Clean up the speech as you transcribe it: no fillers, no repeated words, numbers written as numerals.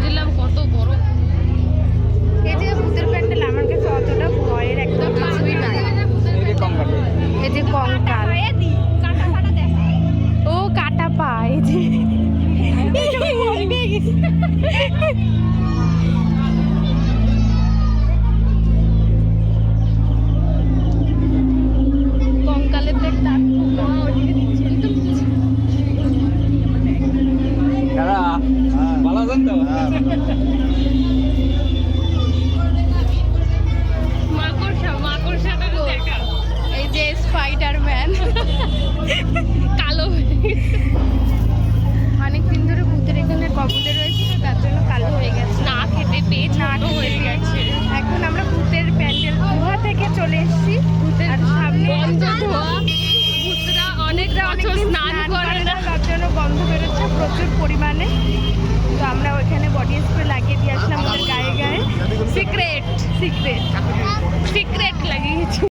দিলাম কত বড়। এই যে ভূতের প্যান্ডেল আমার কাছে অতটা ভয়ের একদম কিছুই না। এই যে কঙ্কাল, ও কাটা পা, এই যে কঙ্কালের তো একটা মাকড়সাটা দেখা। এই যে স্পাইডারম্যান কালো অনেকদিন ধরে ভূতের এখানে কবলে রয়েছে তো তার জন্য কালো হয়ে গেছে, না খেতে পেয়ে ছোট হয়ে গেছে। এখন আমরা ভূতের প্যান্ডেল গুহা থেকে চলে এসেছি। ভূতের আর সামনে গন্ধ ধোয়া, ভূতরা অনেক বছর স্নান করে না। তার জন্য গন্ধ বেরোচ্ছে প্রচুর পরিমাণে। তো আমরা ওইখানে বডি স্প্রে লাগিয়ে দিয়ে আসলাম আমাদের গায়ে গায়ে। সিক্রেট সিক্রেট সিক্রেট লাগিয়েছি।